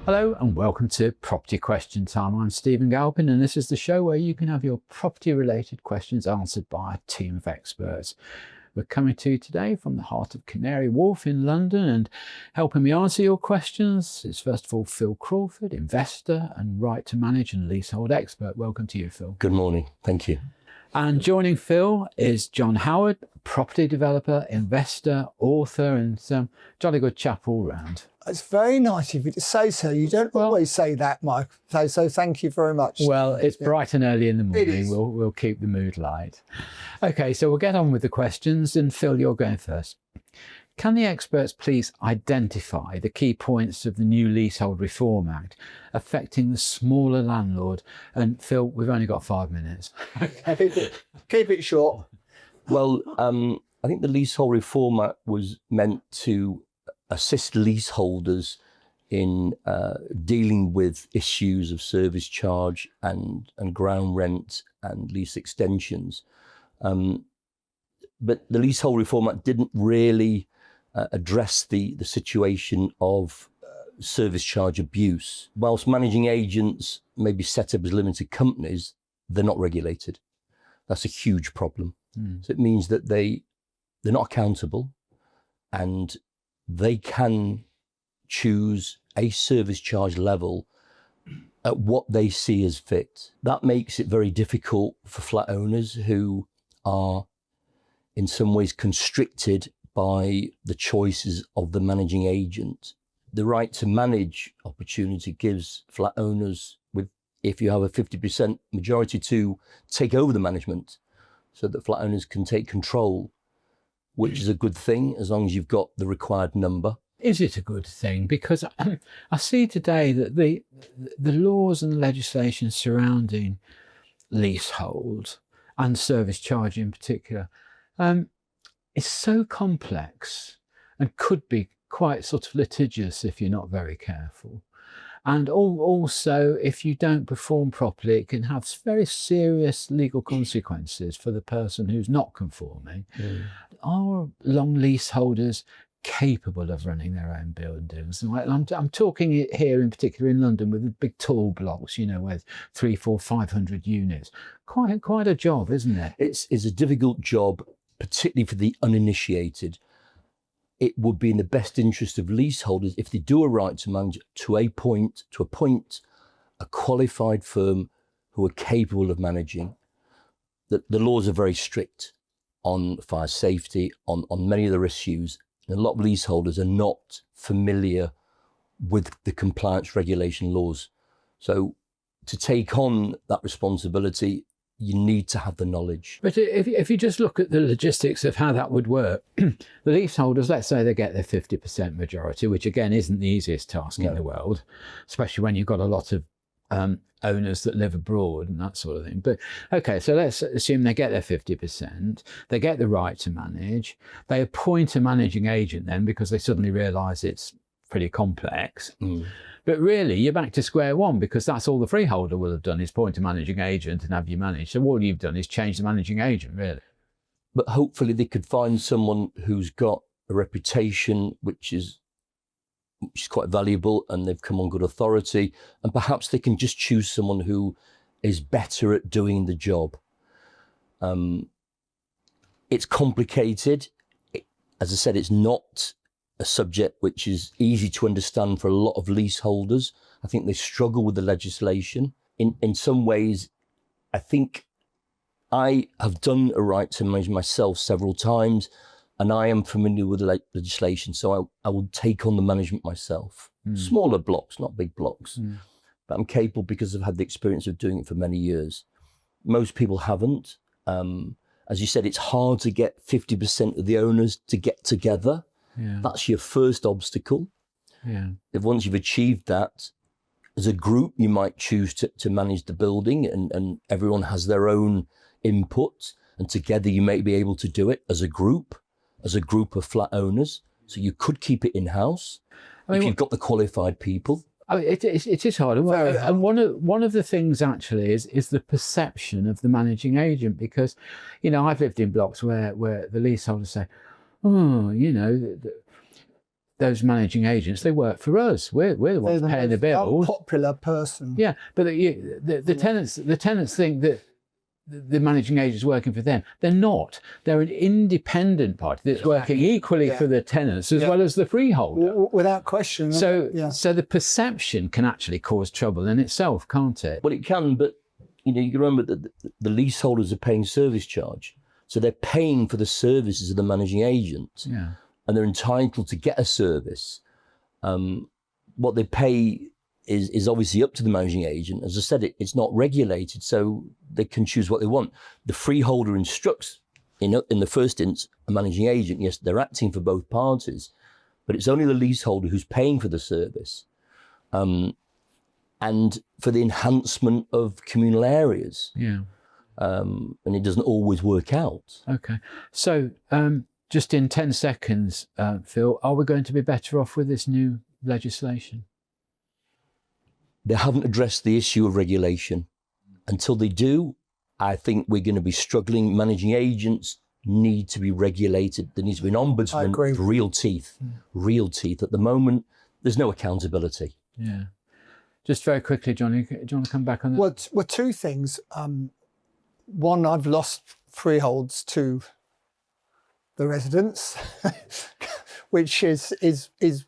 Hello and welcome to Property Question Time. I'm Stephen Galpin and this is the show where you can have your property related questions answered by a team of experts. We're coming to you today from the heart of Canary Wharf in London, and helping me answer your questions is first of all Phil Crawford, investor and right to manage and leasehold expert. Welcome to you, Phil. Good morning. Thank you. And joining Phil is John Howard, property developer, investor, author, and jolly good chap all round. It's very nice of you to say so. You don't always say that, Mike. So thank you very much. Well, it's bright and early in the morning. It is. We'll keep the mood light. Okay, so we'll get on with the questions. And Phil, you're going first. Can the experts please identify the key points of the new Leasehold Reform Act affecting the smaller landlord? And Phil, we've only got 5 minutes. Keep it short. Well, I think the Leasehold Reform Act was meant to assist leaseholders in dealing with issues of service charge and ground rent and lease extensions. But the Leasehold Reform Act didn't really address the situation of service charge abuse. Whilst managing agents may be set up as limited companies, they're not regulated. That's a huge problem. So it means that they're not accountable, and they can choose a service charge level at what they see as fit. That makes it very difficult for flat owners who are in some ways constricted by the choices of the managing agent. The right to manage opportunity gives flat owners, if you have a 50% majority, to take over the management so that flat owners can take control, which is a good thing as long as you've got the required number. Is it a good thing? Because I see today that the laws and legislation surrounding leasehold and service charge in particular is so complex and could be quite sort of litigious if you're not very careful. And also, if you don't perform properly, it can have very serious legal consequences for the person who's not conforming. Are long leaseholders capable of running their own buildings? And I'm talking here in particular in London with the big tall blocks, you know, with 300, 400, 500 units. Quite a job, isn't it? It's a difficult job, particularly for the uninitiated. It would be in the best interest of leaseholders if they do a right to manage to appoint a qualified firm who are capable of managing. The laws are very strict on fire safety, on many other issues. And a lot of leaseholders are not familiar with the compliance regulation laws. So to take on that responsibility, you need to have the knowledge. But if you just look at the logistics of how that would work, the leaseholders, let's say they get their 50% majority, which again isn't the easiest task in the world, especially when you've got a lot of owners that live abroad and that sort of thing. But okay, so let's assume they get their 50%, they get the right to manage, they appoint a managing agent then because they suddenly realise it's pretty complex. But really, you're back to square one because that's all the freeholder will have done is appoint a managing agent and have you manage. So all you've done is change the managing agent, really. But hopefully they could find someone who's got a reputation which is quite valuable and they've come on good authority, and perhaps they can just choose someone who is better at doing the job. It's complicated. As I said, it's not a subject which is easy to understand for a lot of leaseholders. I think they struggle with the legislation. In some ways, I think I have done a right to manage myself several times, and I am familiar with the legislation, so I will take on the management myself. Smaller blocks, not big blocks, but I'm capable because I've had the experience of doing it for many years. Most people haven't. As you said, it's hard to get 50% of the owners to get together. That's your first obstacle. If once you've achieved that, as a group, you might choose to manage the building and everyone has their own input, and together you may be able to do it as a group of flat owners. So you could keep it in-house if you've got the qualified people. I mean, it is hard. And one of the things actually is the perception of the managing agent, because, you know, I've lived in blocks where the leaseholders say, oh, you know, those managing agents, they work for us. We're the ones paying the bills. Popular person. Yeah, but the tenants think that the managing agent's working for them. They're not. They're an independent party that's working equally for the tenants as well as the freeholder. Without question. So the perception can actually cause trouble in itself, can't it? Well, it can, but you can remember that the leaseholders are paying service charge. So they're paying for the services of the managing agent. Yeah. And they're entitled to get a service. What they pay is obviously up to the managing agent. As I said, it's not regulated, so they can choose what they want. The freeholder instructs, in the first instance, a managing agent. Yes, they're acting for both parties, but it's only the leaseholder who's paying for the service and for the enhancement of communal areas. Yeah. And it doesn't always work out. Okay. So just in 10 seconds, Phil, are we going to be better off with this new legislation? They haven't addressed the issue of regulation. Until they do, I think we're going to be struggling. Managing agents need to be regulated. There needs to be an ombudsman with real teeth. Real teeth. At the moment, there's no accountability. Yeah. Just very quickly, Johnny, do you want to come back on that? Well, two things. One, I've lost freeholds to the residents, which is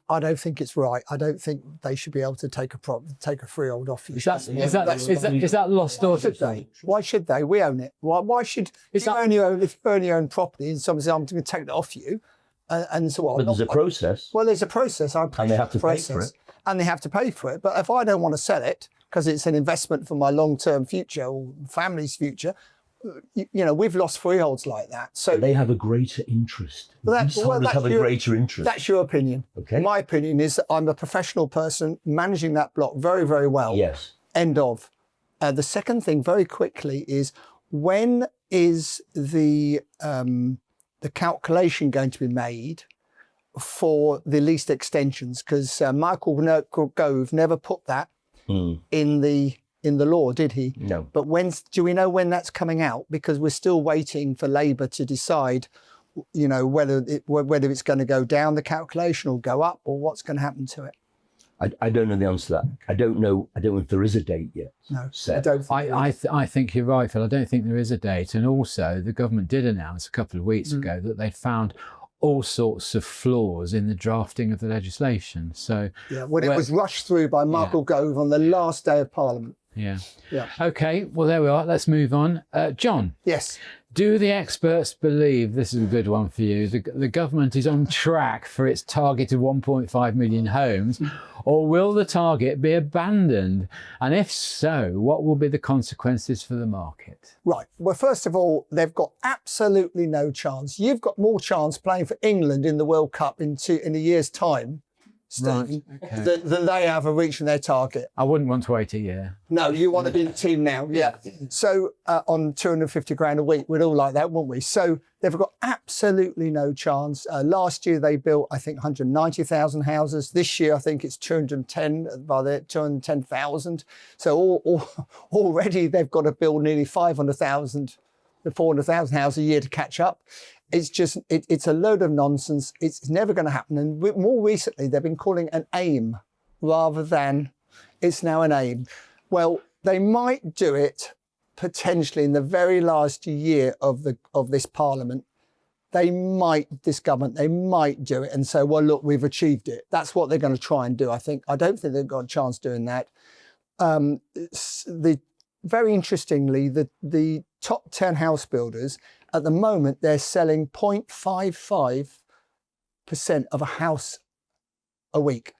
I don't think it's right. I don't think they should be able to take a freehold off you. Is that lost ownership? Why should they? We own it. Why should if you only own property and somebody says I'm going to take that off you, and so on? But there's a process. Well, there's a process. And they have to pay for it. And they have to pay for it. But if I don't want to sell it because it's an investment for my long-term future or family's future, we've lost freeholds like that. So they have a greater interest. Leaseholders have a greater interest. That's your opinion. Okay. My opinion is that I'm a professional person managing that block very, very well. Yes. End of. The second thing, very quickly, is when is the calculation going to be made for the lease extensions? Because Michael Gove never put that in the law, did he? No. But do we know when that's coming out? Because we're still waiting for Labour to decide, whether it's going to go down the calculation or go up, or what's going to happen to it. I don't know the answer to that. I don't know if there is a date yet. No, set. I think you're right, Phil. I don't think there is a date. And also, the government did announce a couple of weeks ago that they'd found all sorts of flaws in the drafting of the legislation. So it was rushed through by Michael Gove on the last day of Parliament. Yeah. Okay, well, there we are. Let's move on. John. Yes. Do the experts believe, this is a good one for you, the government is on track for its target of 1.5 million homes, or will the target be abandoned? And if so, what will be the consequences for the market? Right. Well, first of all, they've got absolutely no chance. You've got more chance playing for England in the World Cup in a year's time, Stephen, than they have of reaching their target. I wouldn't want to wait a year. No, you want to be in the team now. Yeah. So on 250 grand a week, we'd all like that, wouldn't we? So they've got absolutely no chance. Last year they built, I think, 190,000 houses. This year, I think it's 210,000. So already they've got to build nearly 500,000 to 400,000 houses a year to catch up. It's just, it's a load of nonsense. It's never going to happen. And more recently, they've been calling it an aim rather than it's now an aim. Well, they might do it potentially in the very last year of this Parliament. This government, they might do it and say, well, look, we've achieved it. That's what they're going to try and do, I think. I don't think they've got a chance doing that. Very interestingly, the top 10 house builders, at the moment, they're selling 0.55% of a house a week.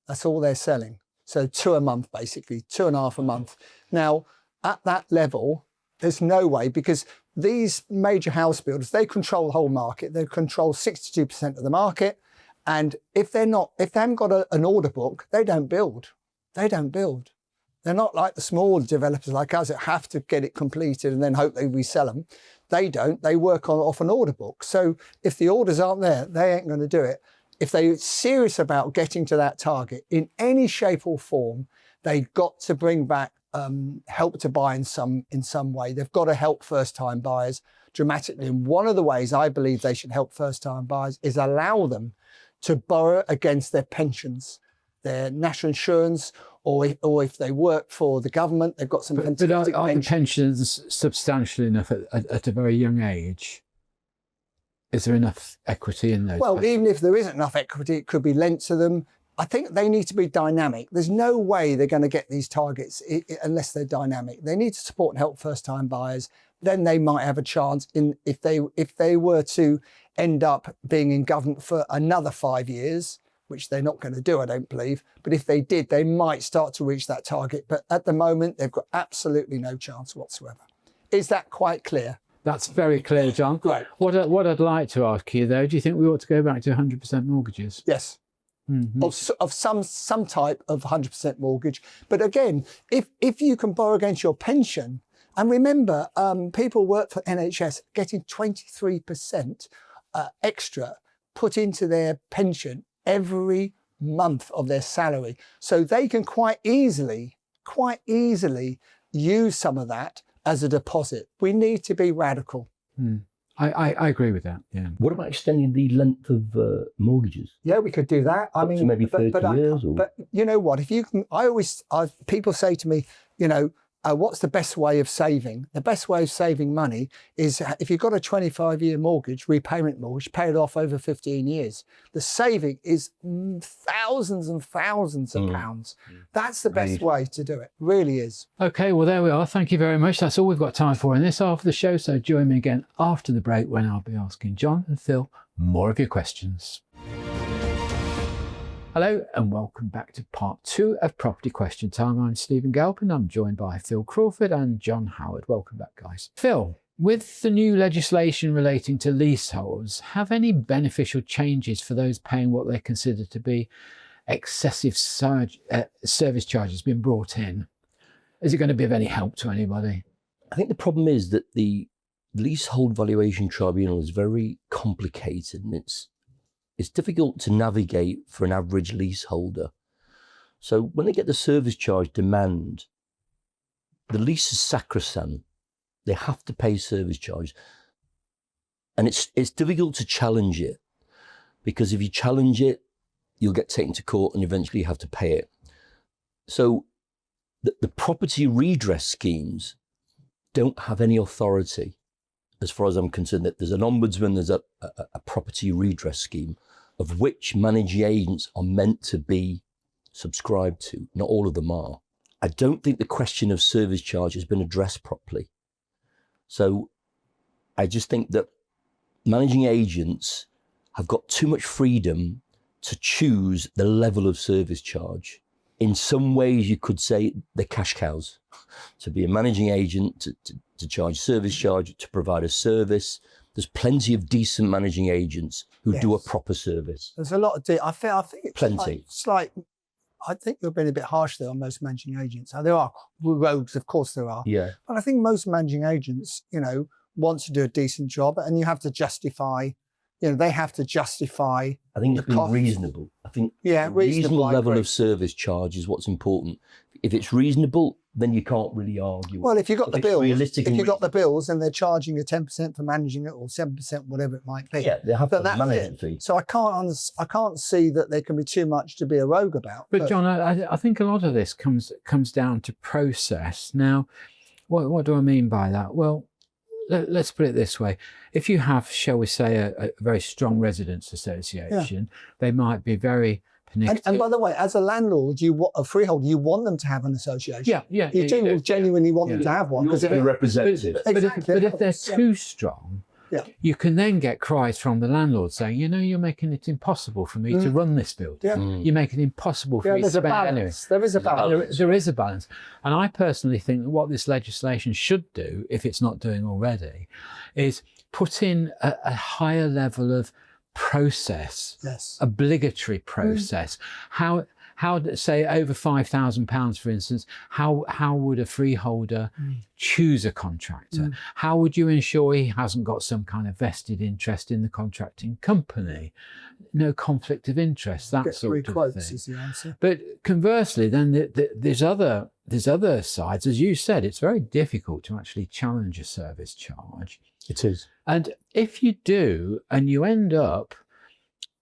That's all they're selling. So 2 a month, basically, 2.5 a month. Now, at that level, there's no way, because these major house builders, they control the whole market. They control 62% of the market. And if they haven't got an order book, they don't build. They don't build. They're not like the small developers like us that have to get it completed and then hope they resell them. They don't. They work off an order book. So if the orders aren't there, they ain't going to do it. If they're serious about getting to that target in any shape or form, they've got to bring back help to buy in some way. They've got to help first-time buyers dramatically. And one of the ways I believe they should help first-time buyers is allow them to borrow against their pensions, their national insurance, or if they work for the government, they've got some fantastic But are the pensions. pensions substantial enough at a very young age? Is there enough equity in those? Well, pensions? even if there isn't enough equity, it could be lent to them. I think they need to be dynamic. There's no way they're going to get these targets unless they're dynamic. They need to support and help first-time buyers. Then they might have a chance if they were to end up being in government for another 5 years, which they're not going to do, I don't believe. But if they did, they might start to reach that target. But at the moment, they've got absolutely no chance whatsoever. Is that quite clear? That's very clear, John. Right. What I'd like to ask you, though, do you think we ought to go back to 100% mortgages? Yes. Mm-hmm. Of some type of 100% mortgage. But again, if you can borrow against your pension, and remember, people work for NHS getting 23% extra put into their pension every month of their salary. So they can quite easily use some of that as a deposit. We need to be radical. Mm. I agree with that, yeah. What about extending the length of mortgages? Yeah, we could do that. I Up mean, to maybe 30 years? But you know what? If you can, people say to me, you know, what's the best way of saving? The best way of saving money is if you've got a 25-year mortgage, repayment mortgage, pay it off over 15 years. The saving is thousands and thousands of pounds. That's the best way to do it. Really is. Okay, well, there we are. Thank you very much. That's all we've got time for in this half of the show. So join me again after the break when I'll be asking John and Phil more of your questions. Hello and welcome back to part 2 of Property Question Time. I'm Stephen Galpin. I'm joined by Phil Crawford and John Howard. Welcome back, guys. Phil, with the new legislation relating to leaseholds, have any beneficial changes for those paying what they consider to be excessive service charges been brought in? Is it going to be of any help to anybody? I think the problem is that the Leasehold Valuation Tribunal is very complicated, and it's difficult to navigate for an average leaseholder. So when they get the service charge demand, the lease is sacrosanct. They have to pay service charge. And it's difficult to challenge it, because if you challenge it, you'll get taken to court and eventually you have to pay it. So the property redress schemes don't have any authority, as far as I'm concerned. That there's an ombudsman, there's a property redress scheme, of which managing agents are meant to be subscribed to. Not all of them are. I don't think the question of service charge has been addressed properly. So I just think that managing agents have got too much freedom to choose the level of service charge. In some ways, you could say they're cash cows. To be a managing agent, to charge service charge, to provide a service. There's plenty of decent managing agents who do a proper service. There's a lot of, I think it's Plenty. I think you're being a bit harsh there on most managing agents. Now, there are rogues, of course there are. Yeah. But I think most managing agents, you know, want to do a decent job, and you have to justify, you know, they have to justify. I think it's the been cost. reasonable. I think Yeah, a reasonable reasonable, I level agree. of service charge is what's important. If it's reasonable, then you can't really argue. Well, if you've got If the it's bills, realistic if and you've got the bills and they're charging you 10% for managing it, or 7%, whatever it might be. yeah, they have But to that's manage it. it fee. So I can't see that there can be too much to be a rogue about. But John, I think a lot of this comes down to process. Now, what do I mean by that? Well, let's put it this way. If you have, shall we say, a very strong residents association, they might be very pernicious. And by the way, as a landlord, a freeholder, you want them to have an association. Yeah. You genuinely want them to have one. Because You're representative. But Exactly. if they're too strong, you can then get cries from the landlord saying, you know, you're making it impossible for me to run this building. Yeah. You're making it impossible for me to There's a spend anyway. balance. There is a balance. There is a balance. And I personally think that what this legislation should do, if it's not doing already, is put in a higher level of process, Yes. obligatory process. How say over £5,000, for instance, how would a freeholder choose a contractor? How would you ensure he hasn't got some kind of vested interest in the contracting company? No conflict of interest, that Get sort 3 of quotes thing. is the answer. But conversely, then there's other sides. As you said, it's very difficult to actually challenge a service charge. It is. And if you do, and you end up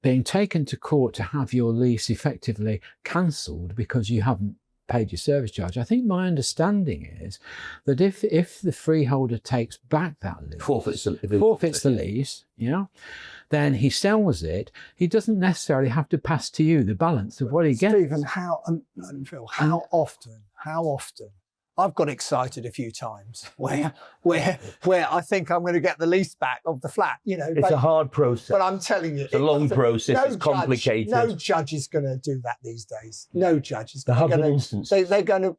being taken to court to have your lease effectively cancelled because you haven't paid your service charge. I think my understanding is that if the freeholder takes back that lease, Forfeits the lease, then he sells it, he doesn't necessarily have to pass to you the balance of what he gets. Stephen, and Phil, how often I've got excited a few times where I think I'm going to get the lease back of the flat. It's a hard process. But I'm telling you, it's a long process. It's complicated. No judge is going to do that these days. No judge is. There have been instances. They're going to.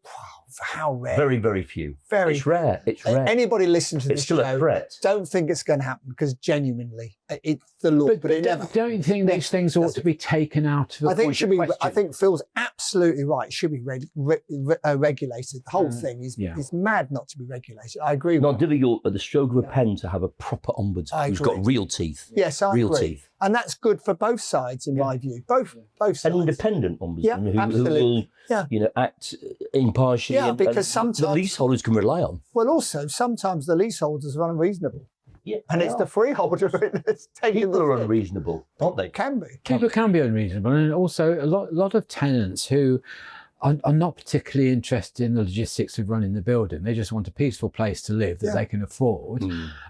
How rare? Very, very few. It's rare. It's rare. Anybody listen to this still show, a threat. Don't think it's going to happen, because genuinely, it's the law. But it never. Don't you think these things ought to be taken out of? I think it should be. I think Phil's absolutely right. It should be regulated. The whole thing is mad not to be regulated. I agree. Not difficult at the stroke of a pen to have a proper ombudsman who's got real teeth. Yes, I real agree. Teeth. And that's good for both sides, in my view. Both sides. An independent ombudsman who will, act impartially. Yeah, because sometimes the leaseholders can rely on. Well, also sometimes the leaseholders are unreasonable. Yeah, and it's the freeholder that's taking people are unreasonable, aren't they? Can be. People can be unreasonable, and also a lot of tenants who are not particularly interested in the logistics of running the building. They just want a peaceful place to live that they can afford.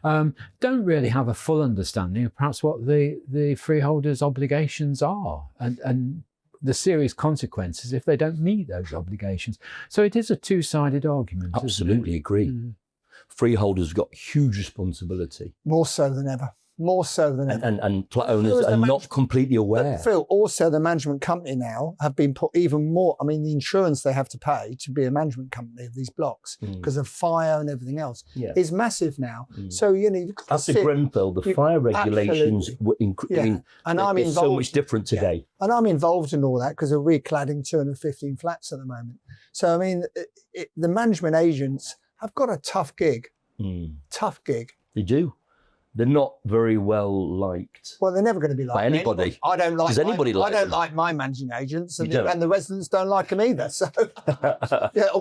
Don't really have a full understanding of perhaps what the freeholders' obligations are and the serious consequences if they don't meet those obligations. So it is a two-sided argument. Absolutely agree. Freeholders have got huge responsibility. More so than ever. More so than ever. And flat owners are not completely aware. But Phil, also the management company now have been put even more. I mean, the insurance they have to pay to be a management company of these blocks because of fire and everything else is massive now. So, you've got after Grenfell, the fire regulations were and I'm involved, so much different today. And I'm involved in all that because we're recladding 215 flats at the moment. So, I mean, the management agents have got a tough gig. Tough gig. They do. They're not very well liked. Well, they're never going to be liked by anybody. I don't like. Does anybody like them? I don't like my managing agents, and the residents don't like them either. So,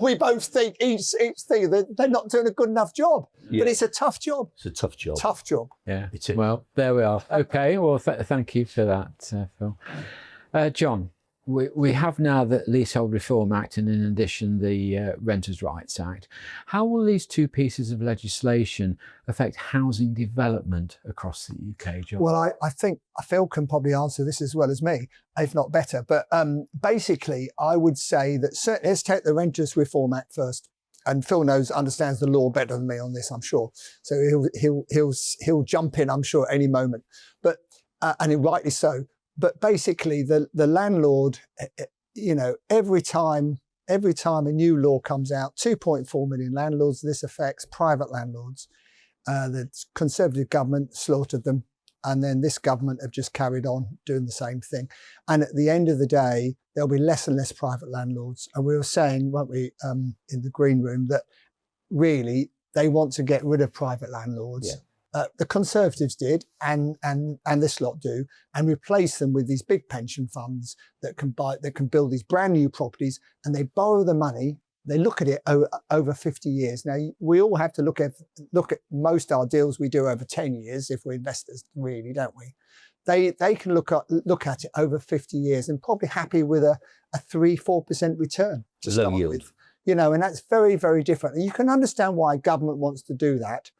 we both think each thing they're not doing a good enough job. But it's a tough job. It's a tough job. Tough job. Yeah. It is. Well, there we are. Okay. Well, thank you for that, Phil. John. We have now the Leasehold Reform Act and in addition the Renters' Rights Act. How will these two pieces of legislation affect housing development across the UK, John? Well, I think Phil can probably answer this as well as me, if not better. But basically, I would say that certainly, let's take the Renters' Reform Act first. And Phil understands the law better than me on this, I'm sure. So he'll jump in, I'm sure, at any moment. But and rightly so. But basically, the landlord, every time a new law comes out, 2.4 million landlords, this affects private landlords. The Conservative government slaughtered them. And then this government have just carried on doing the same thing. And at the end of the day, there'll be less and less private landlords. And we were saying, weren't we, in the green room, that really they want to get rid of private landlords. Yeah. The Conservatives did, and this lot do, and replace them with these big pension funds that can build these brand new properties, and they borrow the money. They look at it over 50 years. Now we all have to look at most our deals we do over 10 years if we're investors, really, don't we? They can look at it over 50 years and probably happy with a 3-4% return to start with. And that's very, very different. And you can understand why government wants to do that.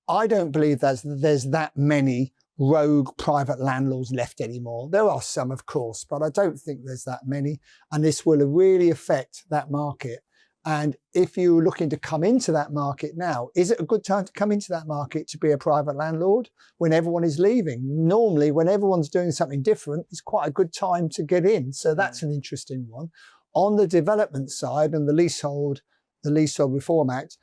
I don't believe there's that many rogue private landlords left anymore. There are some, of course, but I don't think there's that many. And this will really affect that market. And if you're looking to come into that market now, is it a good time to come into that market to be a private landlord when everyone is leaving? Normally, when everyone's doing something different, it's quite a good time to get in. So that's an interesting one. On the development side and the Leasehold Reform Act,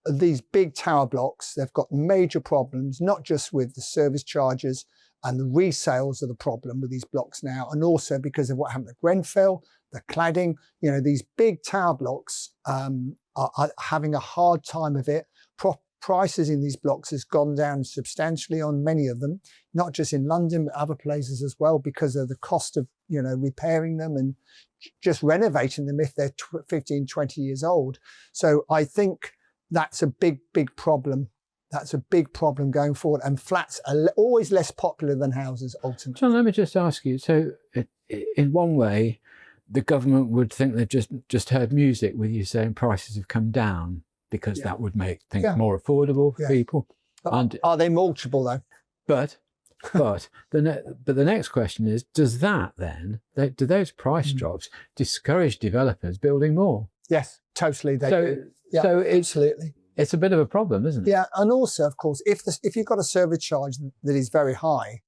these big tower blocks, they've got major problems, not just with the service charges and the resales are the problem with these blocks now, and also because of what happened at Grenfell, the cladding. These big tower blocks are having a hard time of it. Prices in these blocks has gone down substantially on many of them, not just in London, but other places as well, because of the cost of repairing them and just renovating them if they're 15, 20 years old. So I think that's a big, big problem That's a big problem going forward. And flats are always less popular than houses, ultimately. John, let me just ask you. So, in one way, the government would think they've just heard music with you saying prices have come down because that would make things more affordable for people. But are they mortgageable though? But the next question is: does that then do those price drops discourage developers building more? Yes, totally. They do. Yeah, so absolutely. It's a bit of a problem, isn't it? Yeah, and also, of course, if you've got a service charge that is very high,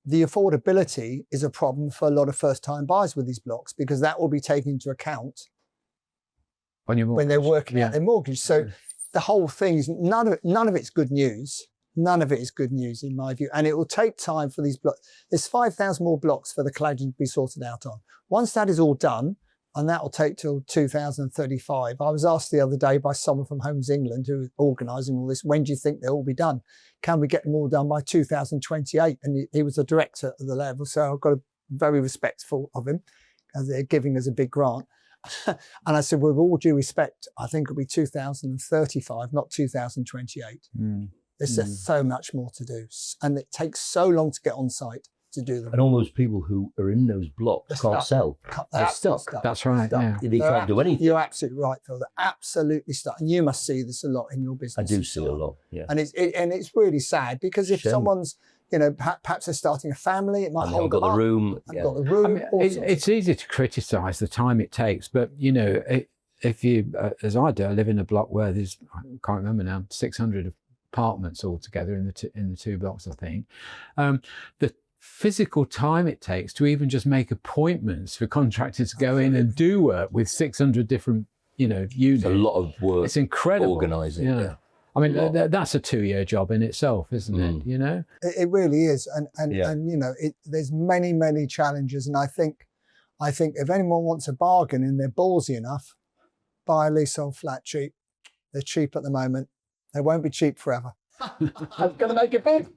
the affordability is a problem for a lot of first-time buyers with these blocks, because that will be taken into account when they're working out their mortgage. So the whole thing is none of it's good news. None of it is good news in my view, and it will take time for these blocks. There's 5,000 more blocks for the cladding to be sorted out on. Once that is all done, and that will take till 2035. I was asked the other day by someone from Homes England who is organising all this, when do you think they'll all be done? Can we get them all done by 2028? And he was a director at the level, so I've got a very respectful of him, as they're giving us a big grant. And I said, with all due respect, I think it'll be 2035, not 2028. There's just so much more to do. And it takes so long to get on site to do them. And all those people who are in those blocks can't sell. They're stuck. That's right. Yeah. They can't do anything. You're absolutely right, Phil. They're absolutely stuck. And you must see this a lot in your business. I do see a lot, yeah. And it's really sad, because if someone's, perhaps they're starting a family, it might hold got the room. I've got the room. I mean, it's easy to criticise the time it takes, but if you, as I do, I live in a block where there's, I can't remember now, 600 apartments altogether in the two blocks, I think. The physical time it takes to even just make appointments for contractors to go in and do work with 600 different, units. It's a lot of work. It's incredible. Organising. Yeah. I mean, that's a 2-year job in itself, isn't it? It really is. And there's many, many challenges. And I think if anyone wants a bargain and they're ballsy enough, buy a leasehold flat cheap. They're cheap at the moment. They won't be cheap forever. I'm going to make it big.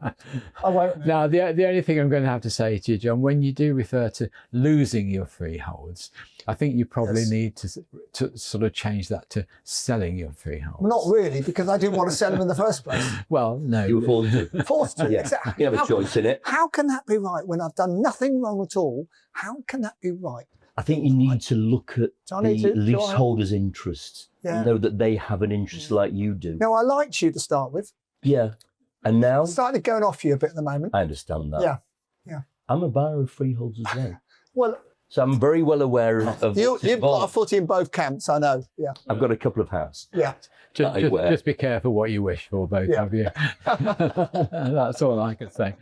I won't. Now, the only thing I'm going to have to say to you, John, when you do refer to losing your freeholds, I think you probably need to sort of change that to selling your freeholds. Well, not really, because I didn't want to sell them in the first place. Well, no. You were forced to. Forced to, exactly. You have a choice in it. How can that be right when I've done nothing wrong at all? How can that be right? I think you need to look at the leaseholders' interests and know that they have an interest like you do. No, I liked you to start with. Yeah. And now? I'm starting going off you a bit at the moment. I understand that. Yeah. I'm a buyer of freeholds as well. Well, so I'm very well aware of you've got a foot in both camps, I know. Yeah. I've got a couple of houses. Yeah. Just be careful what you wish for, both of you. That's all I can say.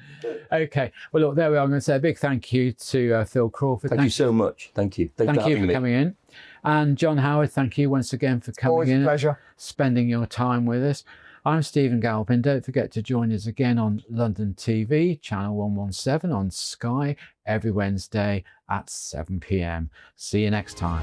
Okay. Well, look, there we are. I'm going to say a big thank you to Phil Crawford. Thank you so much. Thank you. Thank you for coming in. And John Howard, thank you once again for coming in. Always a pleasure. Spending your time with us. I'm Stephen Galpin. Don't forget to join us again on London TV, channel 117 on Sky, every Wednesday at 7 p.m. See you next time.